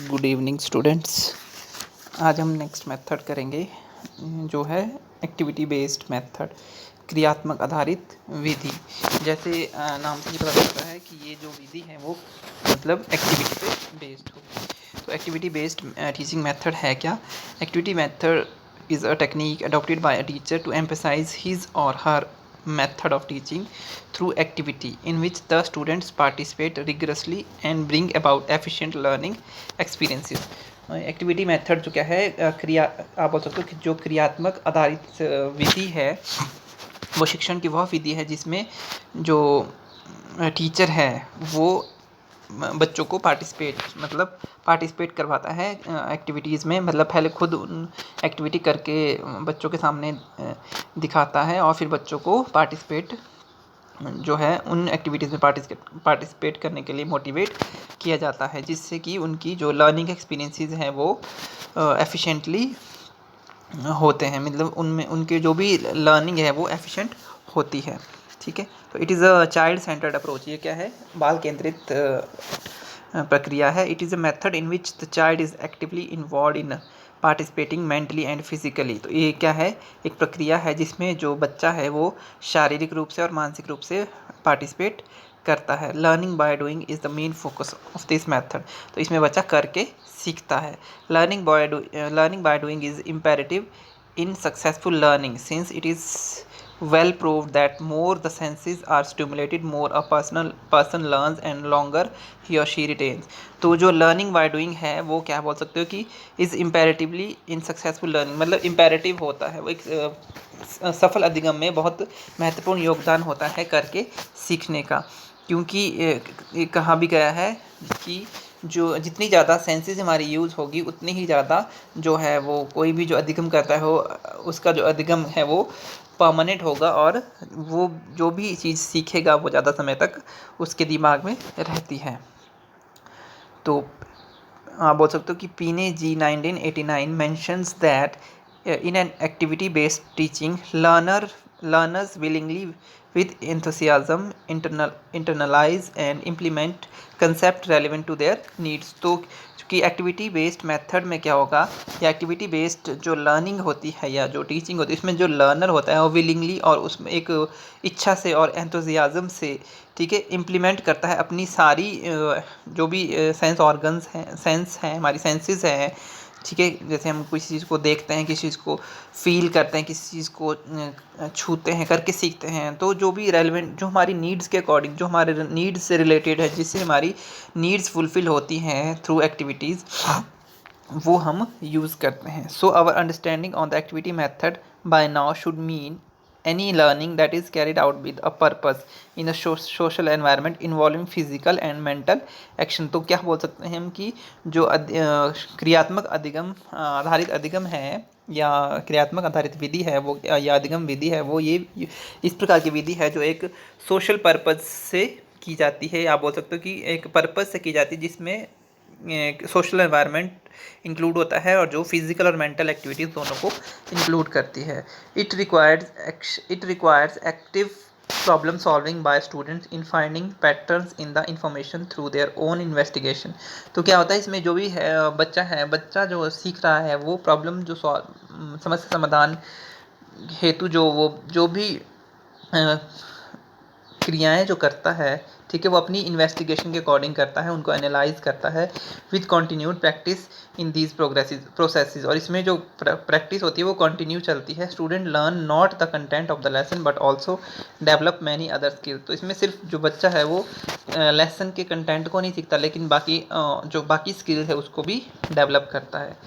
Good evening students. आज हम next method करेंगे जो है एक्टिविटी बेस्ड मेथड, क्रियात्मक आधारित विधि। जैसे नाम से ही पता चलता है कि ये जो विधि है वो मतलब एक्टिविटी पे बेस्ड हो। तो एक्टिविटी बेस्ड टीचिंग मेथड है क्या? Activity method is a technique adopted by a teacher to emphasize his or her method of teaching through activity in which the students participate rigorously and bring about efficient learning experiences. Activity method जो क्या है क्रिया आप बोल सकते हो कि जो क्रियात्मक आधारित विधि है वो शिक्षण की वह विधि है जिसमें जो टीचर है वो बच्चों को पार्टिसिपेट करवाता है एक्टिविटीज़ में। मतलब पहले खुद एक्टिविटी करके बच्चों के सामने दिखाता है और फिर बच्चों को पार्टिसिपेट जो है उन एक्टिविटीज़ में पार्टिसिपेट करने के लिए मोटिवेट किया जाता है, जिससे कि उनकी जो लर्निंग एक्सपीरियंसेस हैं वो एफिशिएंटली होते हैं। मतलब उनमें उनके जो भी लर्निंग है वो एफिशिएंट होती है। ठीक है, तो it is a child centred approach. ये क्या है? बाल केंद्रित प्रक्रिया है। It is a method in which the child is actively involve in participating mentally and physically. तो ये क्या है? एक प्रक्रिया है जिसमें जो बच्चा है वो शारीरिक रूप से और मानसिक रूप से पार्टिसिपेट करता है। Learning by doing is the main focus of this method. तो इसमें बच्चा करके सीखता है। Learning by doing is imperative in successful learning since it is well proved that more the senses are stimulated, more a person learns and longer he or she retains. तो जो learning by doing है वो क्या बोल सकते हो कि is इम्पेरेटिवली in successful learning, मतलब इम्पेरेटिव होता है वो एक सफल अधिगम में बहुत महत्वपूर्ण योगदान होता है करके सीखने का। क्योंकि ये कहा भी गया है कि जो जितनी ज़्यादा सेंसेस हमारी यूज़ होगी उतनी ही ज़्यादा जो है वो कोई भी जो अधिगम करता है वो उसका जो अधिगम है वो परमानेंट होगा और वो जो भी चीज़ सीखेगा वो ज़्यादा समय तक उसके दिमाग में रहती है। तो आप बोल सकते हो कि पीने जी 1989 mentions that in an activity based teaching learners willingly with enthusiasm internalize and implement concept relevant to their needs। तो कि एक्टिविटी बेस्ड मेथड में क्या होगा, या एक्टिविटी बेस्ड जो लर्निंग होती है या जो टीचिंग होती है इसमें जो लर्नर होता है वो विलिंगली और उसमें एक इच्छा से और एंथुजियाज्म से, ठीक है, इम्प्लीमेंट करता है अपनी सारी जो भी सेंस ऑर्गन्स हैं, सेंस हैं, हमारी सेंसेस हैं। ठीक है, जैसे हम किसी चीज़ को देखते हैं, किसी चीज़ को फील करते हैं, किसी चीज़ को छूते हैं, करके सीखते हैं। तो जो भी रेलिवेंट जो हमारी नीड्स के अकॉर्डिंग, जो हमारे नीड्स से रिलेटेड है, जिससे हमारी नीड्स फुलफ़िल होती हैं थ्रू एक्टिविटीज़, वो हम यूज़ करते हैं। So our understanding on the activity method by now should mean any learning that is carried out with a purpose in a social environment involving physical and mental action। तो क्या बोल सकते हैं हम कि जो क्रियात्मक अधिगम आधारित अधिगम है या क्रियात्मक आधारित विधि है वो या अधिगम विधि है वो ये इस प्रकार की विधि है जो एक सोशल पर्पस से की जाती है, या बोल सकते हो कि एक पर्पस से की जाती है जिसमें सोशल एनवायरनमेंट इंक्लूड होता है और जो फिजिकल और मेंटल एक्टिविटीज़ दोनों को इंक्लूड करती है। It requires active problem solving by students in finding patterns in the information through their own investigation. तो क्या होता है इसमें, जो भी है बच्चा जो सीख रहा है वो प्रॉब्लम जो समस्या समाधान हेतु जो भी क्रियाएं जो करता है, ठीक है, वो अपनी इन्वेस्टिगेशन के अकॉर्डिंग करता है, उनको एनालाइज करता है with continued practice in these processes. और इसमें जो प्रैक्टिस होती है वो कंटिन्यू चलती है। Student learn not the content of the lesson but also develop many other skill. तो इसमें सिर्फ जो बच्चा है वो लेसन के कंटेंट को नहीं सीखता, लेकिन जो बाकी स्किल है उसको भी डेवलप करता है।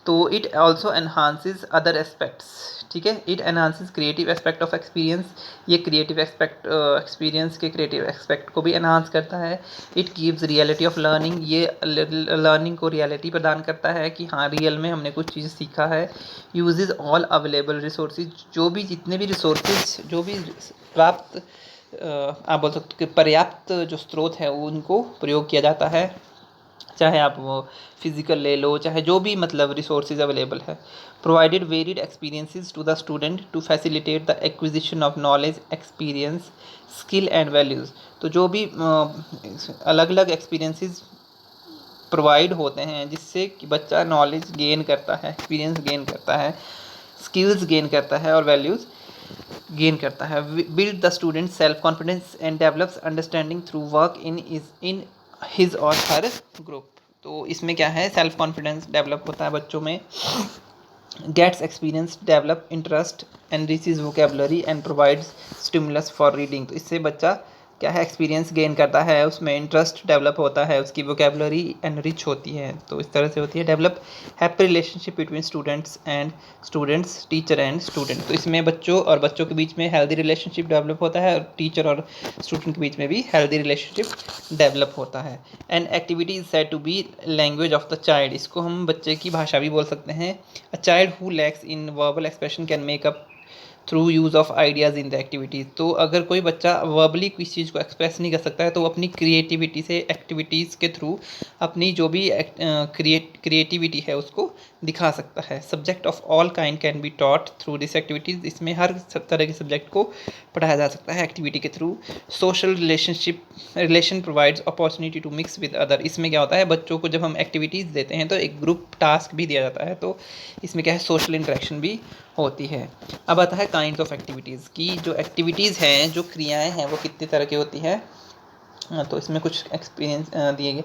तो it also enhances other aspects, ठीक है, it enhances creative aspect of experience. ये क्रिएटिव एक्सपीरियंस के क्रिएटिव एस्पेक्ट को भी एनहांस करता है। It gives reality of learning, ये लर्निंग को रियलिटी प्रदान करता है कि हाँ रियल में हमने कुछ चीज़ सीखा है। यूजेस ऑल अवेलेबल रिसोर्सेज, जितने भी रिसोर्सेज जो भी प्राप्त आप बोल सकते हो कि पर्याप्त जो स्रोत है उनको प्रयोग किया जाता है, चाहे आप वो फिजिकल ले लो, चाहे जो भी मतलब रिसोर्सेज अवेलेबल है। Provided varied experiences to the student to facilitate the acquisition of knowledge, experience, skill and values. तो जो भी अलग अलग एक्सपीरियंसेस प्रोवाइड होते हैं जिससे कि बच्चा नॉलेज गेन करता है, एक्सपीरियंस गेन करता है, स्किल्स गेन करता है और वैल्यूज़ गेन करता है। Build the student self confidence and develops understanding through work in his और हर ग्रुप। तो इसमें क्या है, सेल्फ कॉन्फिडेंस डेवलप होता है बच्चों में, gets experience, develop interest, enriches vocabulary and provides stimulus for reading. तो इससे बच्चा क्या है, एक्सपीरियंस गेन करता है, उसमें इंटरेस्ट डेवलप होता है, उसकी वोकेबलरी एनरिच होती है। तो इस तरह से होती है। Develop happy relationship between students, teacher and student. तो इसमें बच्चों और बच्चों के बीच में हेल्दी रिलेशनशिप डेवलप होता है, और टीचर और स्टूडेंट के बीच में भी हेल्दी रिलेशनशिप डेवलप होता है। And activity is said to be language of the child. इसको हम बच्चे की भाषा भी बोल सकते हैं। A child who lacks in verbal expression can make up through use of ideas in the activities. तो अगर कोई बच्चा वर्बली किसी चीज़ को एक्सप्रेस नहीं कर सकता है तो वो अपनी क्रिएटिविटी से, एक्टिविटीज़ के थ्रू अपनी जो भी क्रिएटिविटी है उसको दिखा सकता है। Subject of all kind can be taught through this activities. इसमें हर तरह के सब्जेक्ट को पढ़ाया जा सकता है एक्टिविटी के through. Social relation provides opportunity to mix with other. इसमें क्या होता है, बच्चों को जब हम एक्टिविटीज़ देते हैं तो एक ग्रुप टास्क भी दिया जाता है, तो इसमें क्या है, सोशल इंटरेक्शन भी होती है। अब आता है काइंड्स ऑफ एक्टिविटीज़ की। जो एक्टिविटीज़ हैं, जो क्रियाएं हैं, वो कितने तरह की होती है। तो इसमें कुछ एक्सपीरियंस दिए गए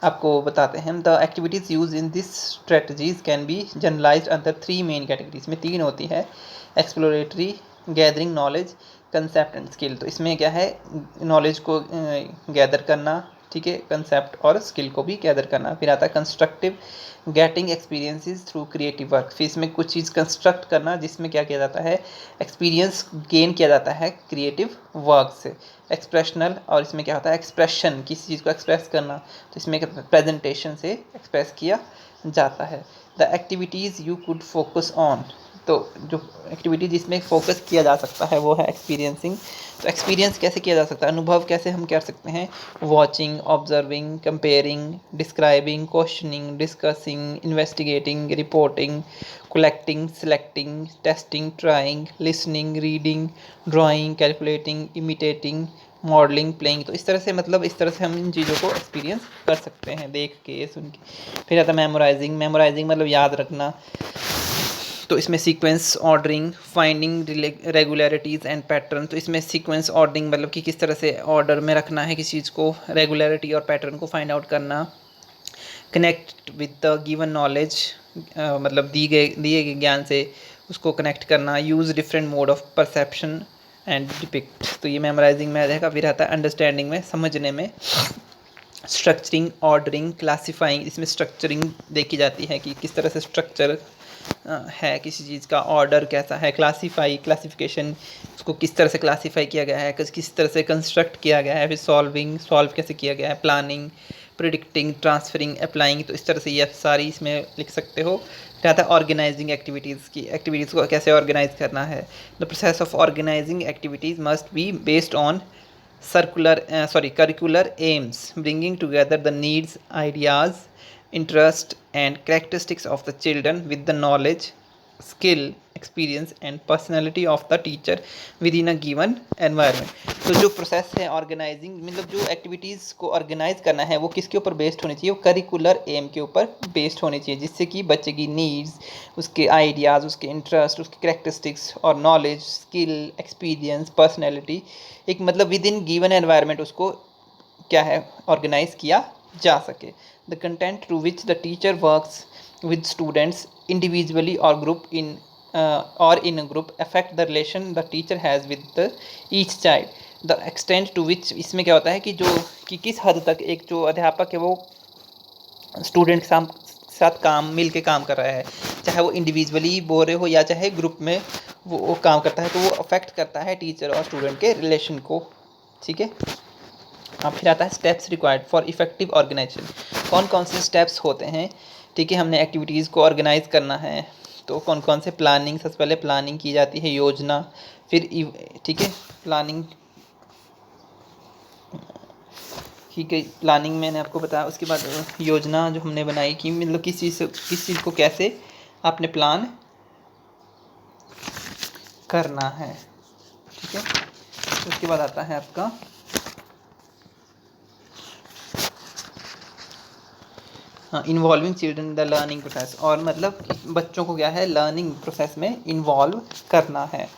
आपको बताते हैं। The activities use in this strategies can be generalised under 3 main categories. में 3 होती है, exploratory, gathering knowledge, concept and skill. तो इसमें क्या है, नॉलेज को गैदर करना, ठीक है, कंसेप्ट और स्किल को भी गैदर करना। फिर आता है constructive, getting experiences through creative work. फिर इसमें कुछ चीज़ कंस्ट्रक्ट करना, जिसमें क्या किया जाता है, एक्सपीरियंस गेन किया जाता है क्रिएटिव वर्क से। एक्सप्रेशनल, और इसमें क्या होता है, एक्सप्रेशन, किसी चीज़ को एक्सप्रेस करना, तो इसमें प्रेजेंटेशन से एक्सप्रेस किया जाता है। The activities you could focus on. तो जो एक्टिविटी जिसमें फोकस किया जा सकता है वो है एक्सपीरियंसिंग। तो एक्सपीरियंस कैसे किया जा सकता है, अनुभव कैसे हम कर सकते हैं, watching, observing, comparing, describing, questioning, discussing, investigating, reporting, collecting, selecting, testing, trying, listening, reading, drawing, calculating, imitating, modelling, playing. तो इस तरह से, मतलब इस तरह से हम इन चीज़ों को एक्सपीरियंस कर सकते हैं, देख के, सुन के। फिर आता है मेमोराइजिंग मतलब याद रखना। तो इसमें sequence ordering, finding regularities and pattern. तो इसमें सीक्वेंस ऑर्डरिंग मतलब कि किस तरह से ऑर्डर में रखना है किसी चीज़ को, रेगुलरिटी और पैटर्न को फाइंड आउट करना। Connect with the given knowledge, मतलब दिए गए ज्ञान से उसको कनेक्ट करना। Use different mode of perception and depict. तो ये मेमोराइजिंग में रहेगा। फिर आता है अंडरस्टैंडिंग में, समझने में। Structuring, ordering, classifying. इसमें स्ट्रक्चरिंग देखी जाती है कि किस तरह से स्ट्रक्चर है किसी चीज़ का, ऑर्डर कैसा है, क्लासिफिकेशन, उसको किस तरह से क्लासीफाई किया गया है, किस तरह से कंस्ट्रक्ट किया गया है। फिर सॉल्व कैसे किया गया है, प्लानिंग, प्रिडिक्टिंग, ट्रांसफरिंग, अप्लाइंग। तो इस तरह से ये सारी इसमें लिख सकते हो। क्या था, ऑर्गेनाइजिंग एक्टिविटीज़ की, एक्टिविटीज़ को कैसे ऑर्गेनाइज करना है। The process of organising activities must be based on curricular aims, bringing together the needs, ideas, interest and characteristics of the children with the knowledge, skill, experience and personality of the teacher within a given environment। तो जो process है organising, मतलब जो activities को organise करना है वो किसके ऊपर बेस्ड होनी चाहिए, वो करिकुलर एम के ऊपर बेस्ड होनी चाहिए, जिससे कि बच्चे की नीड्स, उसके आइडियाज़, उसके इंटरेस्ट, उसके कैरेक्टरिस्टिक्स और नॉलेज, स्किल, एक्सपीरियंस, पर्सनैलिटी, एक मतलब विद इन गिवन एनवायरनमेंट उसको क्या है, ऑर्गेनाइज किया जा सके। The content to which the teacher works with students individually और ग्रुप इन और in group affect the relation the teacher has with the each child. The extent to which, इसमें क्या होता है कि किस हद तक एक जो अध्यापक है वो स्टूडेंट के साथ मिल के काम कर रहा है, चाहे वो इंडिविजुअली बोल रहे हो या चाहे ग्रुप में वो काम करता है, तो वो अफेक्ट करता है टीचर और स्टूडेंट के रिलेशन को, ठीक है। अब फिर आता है steps required for effective organisation. कौन कौन से स्टेप्स होते हैं, ठीक है, हमने एक्टिविटीज़ को ऑर्गेनाइज करना है तो कौन कौन से प्लानिंग, सबसे पहले प्लानिंग की जाती है, योजना, फिर ठीक है, प्लानिंग, ठीक है, प्लानिंग मैंने आपको बताया। उसके बाद योजना जो हमने बनाई कि मतलब किस चीज़ को कैसे आपने प्लान करना है, ठीक है। उसके बाद आता है आपका involving children the learning process, और मतलब बच्चों को क्या है लर्निंग प्रोसेस में इन्वॉल्व करना है।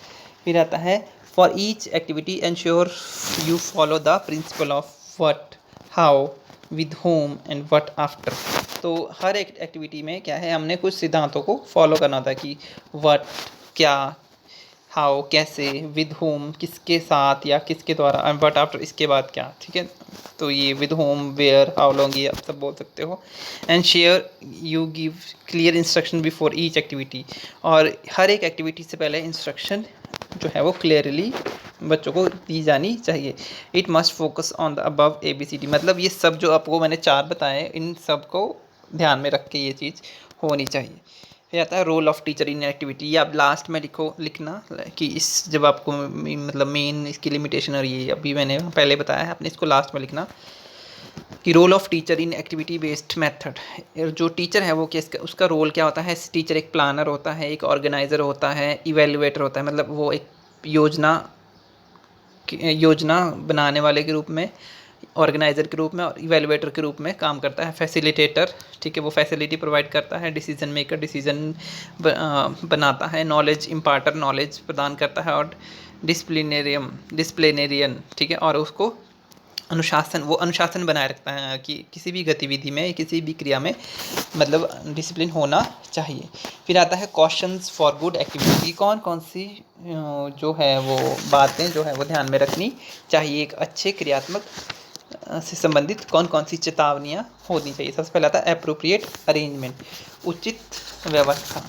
फिर आता है for each activity ensure you follow the principle of what, how, with home and what after. तो हर एक एक्टिविटी में क्या है हमने कुछ सिद्धांतों को फॉलो करना होता है कि व्हाट क्या, हाउ कैसे, विद होम किसके साथ या किसके द्वारा, एंड व्हाट आफ्टर इसके बाद क्या, ठीक है। तो ये with whom, where, how long, ये आप सब बोल सकते हो। And share you give clear instruction before each activity, और हर एक एक्टिविटी से पहले इंस्ट्रक्शन जो है वो क्लियरली बच्चों को दी जानी चाहिए। It must focus on the above ABCD, मतलब ये सब जो आपको मैंने 4 बताए इन सब को ध्यान में रख के ये चीज़ होनी चाहिए। फिर आता है role of teacher in activity, ये आप लास्ट में लिखना कि इस जब आपको मतलब मेन इसकी लिमिटेशन, और ये अभी मैंने पहले बताया है, आपने इसको लास्ट में लिखना कि role of teacher in activity based method. जो टीचर है वो क्या, उसका रोल क्या होता है। टीचर एक प्लानर होता है, एक ऑर्गेनाइज़र होता है, इवेल्युएटर होता है, मतलब वो एक योजना बनाने वाले के रूप में, ऑर्गेनाइज़र के रूप में और इवेलुएटर के रूप में काम करता है। फैसिलिटेटर, ठीक है, वो फैसिलिटी प्रोवाइड करता है। डिसीजन मेकर, डिसीजन बनाता है। नॉलेज इम्पार्टर, नॉलेज प्रदान करता है। और डिसिप्लिनेरियन, ठीक है, और उसको अनुशासन, वो अनुशासन बनाए रखता है कि किसी भी गतिविधि में, किसी भी क्रिया में मतलब डिसिप्लिन होना चाहिए। फिर आता है क्वेश्चंस फॉर गुड एक्टिविटी, कौन कौन सी जो है वो बातें जो है वो ध्यान में रखनी चाहिए एक अच्छे क्रियात्मक से संबंधित, कौन कौन सी चेतावनियाँ होनी चाहिए। सबसे पहले आता है एप्रोप्रिएट अरेंजमेंट, उचित व्यवस्था।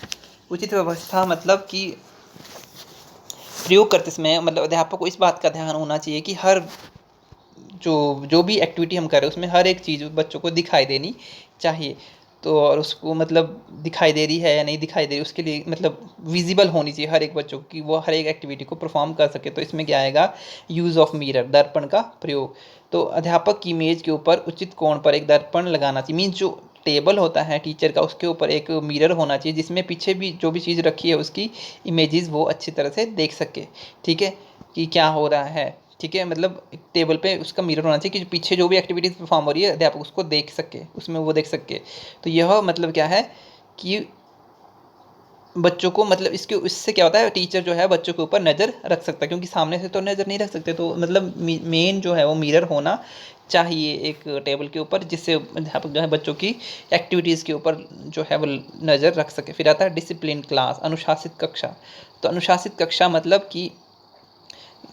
उचित व्यवस्था मतलब कि प्रयोग करते समय मतलब अध्यापक को इस बात का ध्यान होना चाहिए कि हर जो भी एक्टिविटी हम कर रहे हैं उसमें हर एक चीज़ बच्चों को दिखाई देनी चाहिए। तो और उसको मतलब दिखाई दे रही है या नहीं दिखाई दे रही, उसके लिए मतलब विजिबल होनी चाहिए हर एक बच्चों की, वो हर एक एक्टिविटी को परफॉर्म कर सके। तो इसमें क्या आएगा, यूज़ ऑफ मिरर, दर्पण का प्रयोग। तो अध्यापक की मेज के ऊपर उचित कोण पर एक दर्पण लगाना चाहिए। मीन्स जो टेबल होता है टीचर का, उसके ऊपर एक मिरर होना चाहिए जिसमें पीछे भी जो भी चीज़ रखी है उसकी इमेजेस वो अच्छी तरह से देख सके, ठीक है, कि क्या हो रहा है, ठीक है। मतलब एक टेबल पे उसका मिरर होना चाहिए कि पीछे जो भी एक्टिविटीज़ परफॉर्म हो रही है अध्यापक उसको देख सके, उसमें वो देख सके। तो यह मतलब क्या है कि बच्चों को मतलब इससे क्या होता है, टीचर जो है बच्चों के ऊपर नज़र रख सकता है, क्योंकि सामने से तो नज़र नहीं रख सकते। तो मतलब मेन जो है वो मिरर होना चाहिए एक टेबल के ऊपर, जिससे अध्यापक जो है बच्चों की एक्टिविटीज़ के ऊपर जो है वो नज़र रख सके। फिर आता है डिसिप्लिन क्लास, अनुशासित कक्षा। तो अनुशासित कक्षा मतलब कि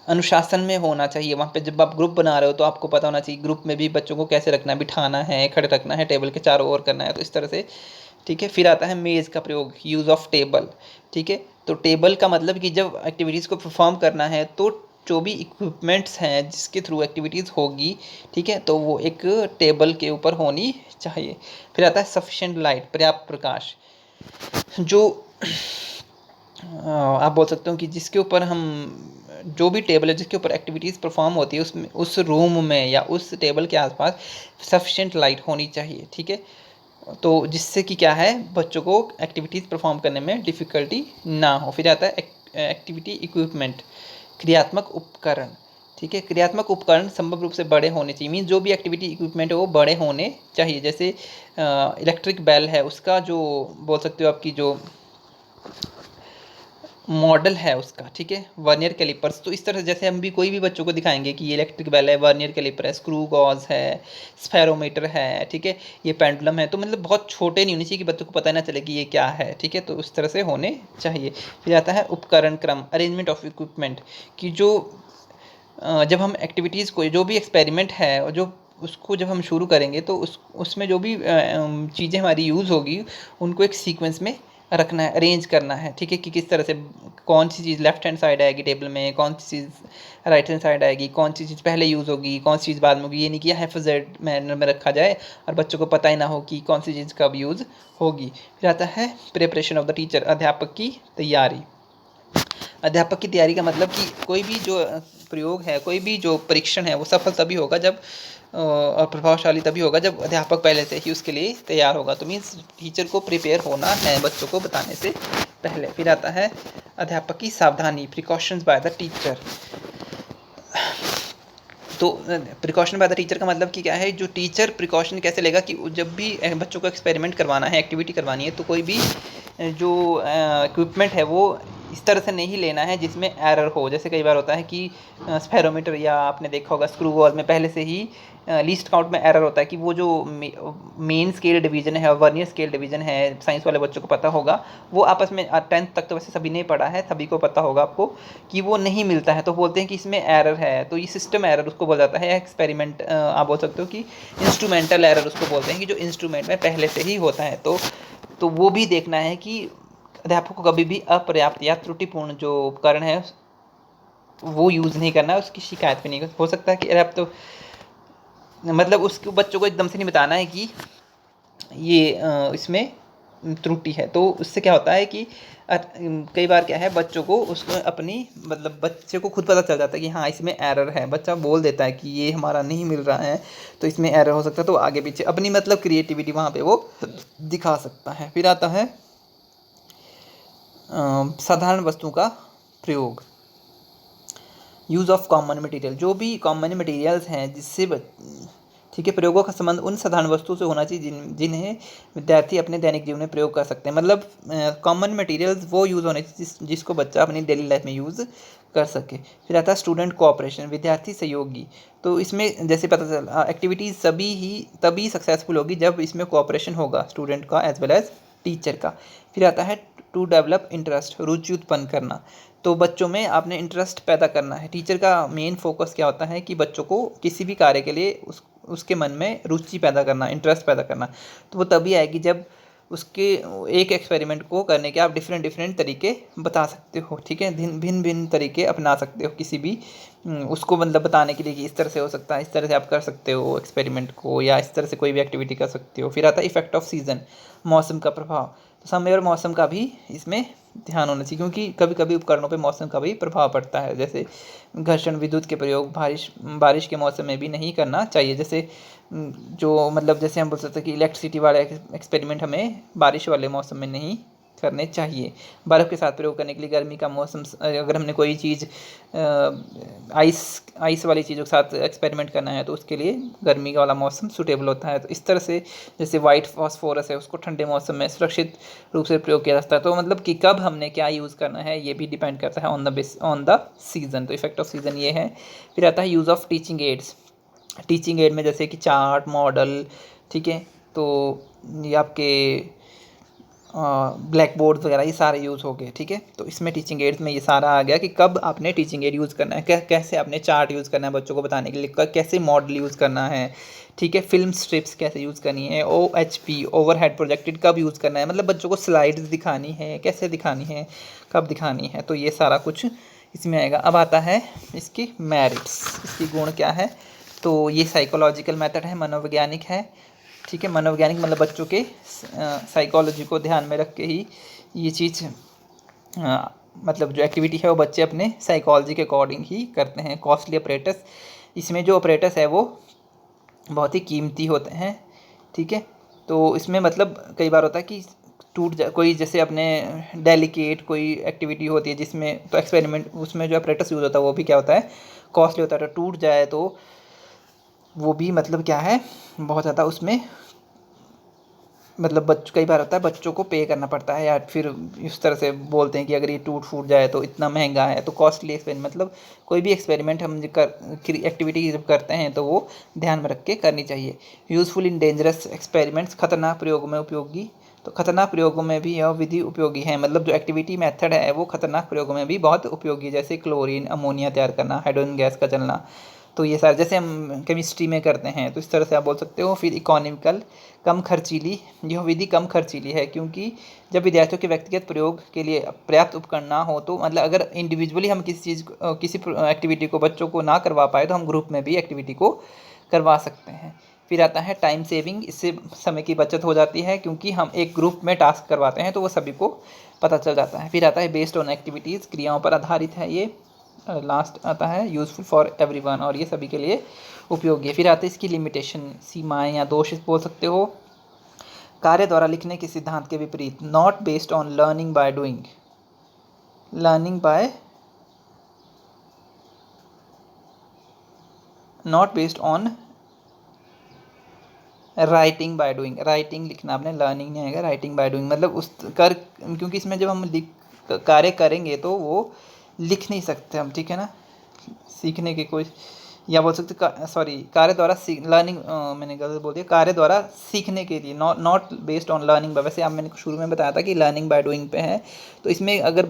अनुशासन में होना चाहिए। वहाँ पे जब आप ग्रुप बना रहे हो तो आपको पता होना चाहिए ग्रुप में भी बच्चों को कैसे रखना है, बिठाना है, खड़े रखना है, टेबल के चारों ओर करना है, तो इस तरह से, ठीक है। फिर आता है मेज़ का प्रयोग, यूज़ ऑफ टेबल, ठीक है। तो टेबल का मतलब कि जब एक्टिविटीज़ को परफॉर्म करना है तो जो भी इक्विपमेंट्स हैं जिसके थ्रू एक्टिविटीज़ होगी, ठीक है, तो वो एक टेबल के ऊपर होनी चाहिए। फिर आता है सफिशेंट लाइट, पर्याप्त प्रकाश। जो आप बोल सकते हो कि जिसके ऊपर हम, जो भी टेबल है जिसके ऊपर एक्टिविटीज़ परफॉर्म होती है उसमें, उस रूम में या उस टेबल के आसपास सफिशेंट लाइट होनी चाहिए, ठीक है। तो जिससे कि क्या है, बच्चों को एक्टिविटीज़ परफॉर्म करने में डिफ़िकल्टी ना हो। फिर आता है एक्टिविटी इक्विपमेंट, क्रियात्मक उपकरण, ठीक है। क्रियात्मक उपकरण संभव रूप से बड़े होने चाहिए। मीन्स जो भी एक्टिविटी इक्विपमेंट है वो बड़े होने चाहिए। जैसे इलेक्ट्रिक बेल है, उसका जो बोल सकते हो आपकी जो मॉडल है उसका, ठीक है, वर्नियर कैलिपर्स। तो इस तरह जैसे हम भी कोई भी बच्चों को दिखाएंगे कि ये इलेक्ट्रिक बेल है, वर्नियर कैलिपर है, स्क्रू गॉज है, स्फेरोमीटर है, ठीक है, ये पेंडुलम है। तो मतलब बहुत छोटे नहीं होने चाहिए कि बच्चों को पता ना चले कि ये क्या है, ठीक है। तो उस तरह से होने चाहिए। फिर आता है उपकरण क्रम, अरेंजमेंट ऑफ इक्विपमेंट, कि जो जब हम एक्टिविटीज़ को, जो भी एक्सपेरिमेंट है और जो उसको जब हम शुरू करेंगे तो उसमें जो भी चीज़ें हमारी यूज़ होगी उनको एक सीक्वेंस में रखना है, अरेंज करना है, ठीक है, कि किस तरह से कौन सी चीज़ लेफ्ट हैंड साइड आएगी टेबल में, कौन सी चीज़ राइट हैंड साइड आएगी, कौन सी चीज़ पहले यूज़ होगी, कौन सी चीज़ बाद में होगी। ये नहीं कि हैफजेड मैनर में रखा जाए और बच्चों को पता ही ना हो कि कौन सी चीज़ कब यूज़ होगी। फिर आता है प्रिपरेशन ऑफ द टीचर, अध्यापक की तैयारी। अध्यापक की तैयारी का मतलब कि कोई भी जो प्रयोग है, कोई भी जो परीक्षण है वो सफल तभी होगा जब और प्रभावशाली तभी होगा जब अध्यापक पहले से ही उसके लिए तैयार होगा। तो मीन्स टीचर को प्रिपेयर होना है बच्चों को बताने से पहले। फिर आता है अध्यापक की सावधानी, प्रिकॉशंस बाय द टीचर। तो प्रिकॉशन बाय द टीचर का मतलब कि क्या है, जो टीचर प्रिकॉशन कैसे लेगा कि जब भी बच्चों को एक्सपेरिमेंट करवाना है, एक्टिविटी करवानी है, तो कोई भी जो इक्विपमेंट है वो इस तरह से नहीं लेना है जिसमें एरर हो। जैसे कई बार होता है कि स्फेरोमीटर या आपने देखा होगा स्क्रू गॉज में पहले से ही लीस्ट काउंट में एरर होता है कि वो जो मेन स्केल डिवीजन है और वर्नियर स्केल डिवीजन है, साइंस वाले बच्चों को पता होगा, वो आपस में 10th तक तो वैसे सभी ने पढ़ा है, सभी को पता होगा आपको कि वो नहीं मिलता है, तो बोलते हैं कि इसमें एरर है। तो ये सिस्टम एरर उसको बोला जाता है, या एक्सपेरिमेंट आप बोल सकते हो कि इंस्ट्रूमेंटल एरर उसको बोलते हैं, कि जो इंस्ट्रूमेंट में पहले से ही होता है। तो वो भी देखना है कि अध्यापक को कभी भी अपर्याप्त या त्रुटिपूर्ण जो उपकरण है वो यूज़ नहीं करना है, उसकी शिकायत भी नहीं हो सकता है कि अरे अब तो मतलब उसको बच्चों को एकदम से नहीं बताना है कि ये इसमें त्रुटि है। तो उससे क्या होता है कि कई बार क्या है, बच्चों को उसमें अपनी मतलब बच्चे को खुद पता चल जाता है कि हाँ इसमें एरर है, बच्चा बोल देता है कि ये हमारा नहीं मिल रहा है तो इसमें एरर हो सकता है, तो आगे पीछे अपनी मतलब क्रिएटिविटी वहाँ पे वो दिखा सकता है। फिर आता है साधारण वस्तुओं का प्रयोग, यूज़ ऑफ कॉमन मटेरियल। जो भी कॉमन मटेरियल्स हैं जिससे ठीक है, प्रयोगों का संबंध उन साधारण वस्तुओं से होना चाहिए जिन्हें विद्यार्थी अपने दैनिक जीवन में प्रयोग कर सकते हैं। मतलब कॉमन मटेरियल्स वो यूज़ होने चाहिए जिसको बच्चा अपनी डेली लाइफ में यूज़ कर सके। फिर आता है स्टूडेंट कोऑपरेशन, विद्यार्थी सहयोगी। तो इसमें जैसे पता चला एक्टिविटीज़ तभी सक्सेसफुल होगी जब इसमें कोऑपरेशन होगा स्टूडेंट का एज वेल एज टीचर का। फिर आता है टू डेवलप इंटरेस्ट, रुचि उत्पन्न करना। तो बच्चों में आपने इंटरेस्ट पैदा करना है। टीचर का मेन फोकस क्या होता है कि बच्चों को किसी भी कार्य के लिए उसके मन में रुचि पैदा करना, इंटरेस्ट पैदा करना। तो वो तभी आएगी जब उसके एक एक्सपेरिमेंट को करने के आप डिफरेंट तरीके बता सकते हो, ठीक है, भिन्न तरीके अपना सकते हो किसी भी उसको मतलब बताने के लिए कि इस तरह से हो सकता है, इस तरह से आप कर सकते हो एक्सपेरिमेंट को, या इस तरह से कोई भी एक्टिविटी कर सकते हो। फिर आता है इफेक्ट ऑफ सीजन, मौसम का प्रभाव। तो समय और मौसम का भी इसमें ध्यान होना चाहिए, क्योंकि कभी कभी उपकरणों पे मौसम का भी प्रभाव पड़ता है। जैसे घर्षण विद्युत के प्रयोग बारिश के मौसम में भी नहीं करना चाहिए। जैसे जो मतलब जैसे हम बोल सकते हैं कि इलेक्ट्रिसिटी वाले एक्सपेरिमेंट हमें बारिश वाले मौसम में नहीं करने चाहिए। बर्फ़ के साथ प्रयोग करने के लिए गर्मी का मौसम, अगर हमने कोई चीज़ आइस वाली चीज़ों के साथ एक्सपेरिमेंट करना है तो उसके लिए गर्मी वाला मौसम सूटेबल होता है। तो इस तरह से जैसे वाइट फॉस्फोरस है उसको ठंडे मौसम में सुरक्षित रूप से प्रयोग किया जा सकता है। तो मतलब कि कब हमने क्या यूज़ करना है ये भी डिपेंड करता है ऑन द सीज़न। तो इफेक्ट ऑफ सीज़न ये है। फिर आता है use of teaching ads. Teaching add में जैसे कि चार्ट, मॉडल, ठीक है, तो ये आपके ब्लैक बोर्ड वगैरह ये सारे यूज़ हो गए, ठीक है। तो इसमें टीचिंग एड्स में ये सारा आ गया कि कब आपने टीचिंग एड यूज़ करना है, कैसे आपने चार्ट यूज़ करना है बच्चों को बताने के लिए, कैसे मॉडल यूज़ करना है, ठीक है, फिल्म स्ट्रिप्स कैसे यूज़ करनी है, OHP ओवरहेड प्रोजेक्टेड कब यूज़ करना है, मतलब बच्चों को स्लाइड्स दिखानी है, कैसे दिखानी है, कब दिखानी है, तो ये सारा कुछ इसमें आएगा। अब आता है इसकी मेरिट्स, इसकी गुण क्या है। तो ये साइकोलॉजिकल मेथड है, मनोवैज्ञानिक है, ठीक है। मनोवैज्ञानिक मतलब बच्चों के साइकोलॉजी को ध्यान में रख के ही ये चीज़ मतलब जो एक्टिविटी है वो बच्चे अपने साइकोलॉजी के अकॉर्डिंग ही करते हैं। कॉस्टली ऑपरेटस, इसमें जो ऑपरेटस है वो बहुत ही कीमती होते हैं, ठीक है। तो इसमें मतलब कई बार होता है कि टूट जा कोई, जैसे अपने डेलिकेट कोई एक्टिविटी होती है जिसमें तो एक्सपेरिमेंट उसमें जो ऑपरेटस यूज़ होता है वो भी क्या होता है, कॉस्टली होता है। तो टूट जाए तो वो भी मतलब क्या है, बहुत ज़्यादा उसमें मतलब कई बार होता है बच्चों को पे करना पड़ता है, या फिर इस तरह से बोलते हैं कि अगर ये टूट फूट जाए तो इतना महंगा है। तो कॉस्टली एक्सपेरिमेंट मतलब कोई भी एक्सपेरिमेंट हम एक्टिविटी जब करते हैं तो वो ध्यान में रख के करनी चाहिए। यूज़फुल इन डेंजरस एक्सपेरिमेंट्स, खतरनाक प्रयोगों में उपयोगी। तो खतरनाक प्रयोगों में भी यह विधि उपयोगी है, मतलब जो एक्टिविटी मेथड है वो खतरनाक प्रयोगों में भी बहुत उपयोगी है, जैसे क्लोरीन अमोनिया तैयार करना, हाइड्रोजन गैस का जलना। तो ये सारे जैसे हम केमिस्ट्री में करते हैं तो इस तरह से आप बोल सकते हो। फिर इकोनॉमिकल, कम खर्चीली, यह विधि कम खर्चीली है, क्योंकि जब विद्यार्थियों के व्यक्तिगत प्रयोग के लिए पर्याप्त उपकरण ना हो तो मतलब अगर इंडिविजुअली हम किसी एक्टिविटी को बच्चों को ना करवा पाए तो हम ग्रुप में भी एक्टिविटी को करवा सकते हैं। फिर आता है टाइम सेविंग, इससे समय की बचत हो जाती है क्योंकि हम एक ग्रुप में टास्क करवाते हैं तो वो सभी को पता चल जाता है। फिर आता है बेस्ड ऑन एक्टिविटीज़, क्रियाओं पर आधारित है ये। लास्ट आता है यूज़फुल फॉर एवरीवन, और ये सभी के लिए उपयोगी है। फिर आते हैं इसकी लिमिटेशन, सीमाएं या दोष बोल सकते हो। कार्य द्वारा लिखने के सिद्धांत के विपरीत, not based on learning by doing, learning by not based on writing by doing, writing लिखना आपने, लर्निंग नहीं आएगा, राइटिंग बाय डूइंग मतलब उस कर, क्योंकि इसमें जब हम कार्य करेंगे तो वो लिख नहीं सकते हम, ठीक है ना, सीखने की कोई, या बोल सकते सॉरी कार्य द्वारा लर्निंग, मैंने गलत बोल दिया, कार्य द्वारा सीखने के लिए, not based on learning by, वैसे आप मैंने शुरू में बताया था कि लर्निंग बाय डूइंग पे है, तो इसमें अगर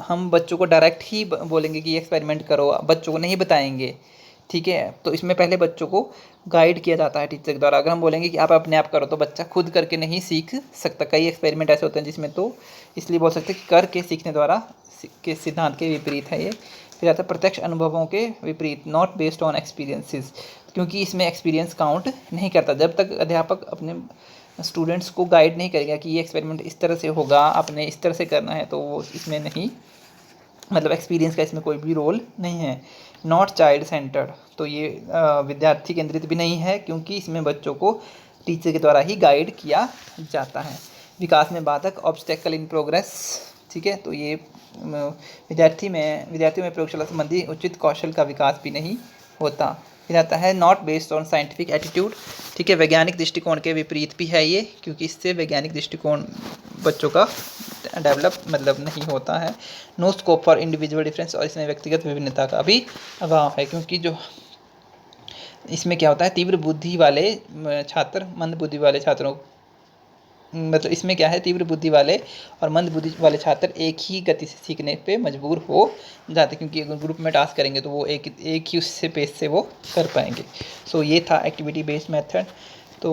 हम बच्चों को डायरेक्ट ही बोलेंगे कि एक्सपेरिमेंट करो, बच्चों को नहीं बताएंगे, ठीक है, तो इसमें पहले बच्चों को गाइड किया जाता है टीचर के द्वारा। अगर हम बोलेंगे कि आप अपने आप करो तो बच्चा खुद करके नहीं सीख सकता, कई एक्सपेरिमेंट ऐसे होते हैं जिसमें, तो इसलिए बोल सकते हैं कि करके सीखने द्वारा के सिद्धांत के विपरीत है ये। फिर आता है प्रत्यक्ष अनुभवों के विपरीत, नॉट बेस्ड ऑन एक्सपीरियंसेस, क्योंकि इसमें एक्सपीरियंस काउंट नहीं करता, जब तक अध्यापक अपने स्टूडेंट्स को गाइड नहीं करेगा कि ये एक्सपेरिमेंट इस तरह से होगा, आपने इस तरह से करना है, तो वो इसमें नहीं, मतलब एक्सपीरियंस का इसमें कोई भी रोल नहीं है। नॉट चाइल्ड सेंटर्ड, तो ये विद्यार्थी केंद्रित भी नहीं है, क्योंकि इसमें बच्चों को टीचर के द्वारा ही गाइड किया जाता है। विकास में बाधक, ऑब्स्टेकल इन प्रोग्रेस, ठीक है, तो ये विद्यार्थियों में प्रयोगशाला संबंधी उचित कौशल का विकास भी नहीं होता। फिर आता है not based on scientific attitude, ठीक है, वैज्ञानिक दृष्टिकोण के विपरीत भी है ये, क्योंकि इससे वैज्ञानिक दृष्टिकोण बच्चों का डेवलप मतलब नहीं होता है। No scope for individual difference, और इसमें व्यक्तिगत विभिन्नता का भी अभाव है, क्योंकि जो इसमें क्या होता है, तीव्र बुद्धि वाले छात्र मंद बुद्धि वाले छात्रों, मतलब इसमें क्या है, तीव्र बुद्धि वाले और मंद बुद्धि वाले छात्र एक ही गति से सीखने पे मजबूर हो जाते, क्योंकि अगर ग्रुप में टास्क करेंगे तो वो एक ही उससे पेज से वो कर पाएंगे। सो ये था एक्टिविटी बेस्ड मेथड। तो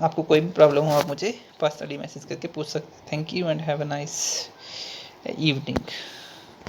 आपको कोई भी प्रॉब्लम हो आप मुझे पर्सनली मैसेज करके पूछ सकते। Thank you and have a nice evening.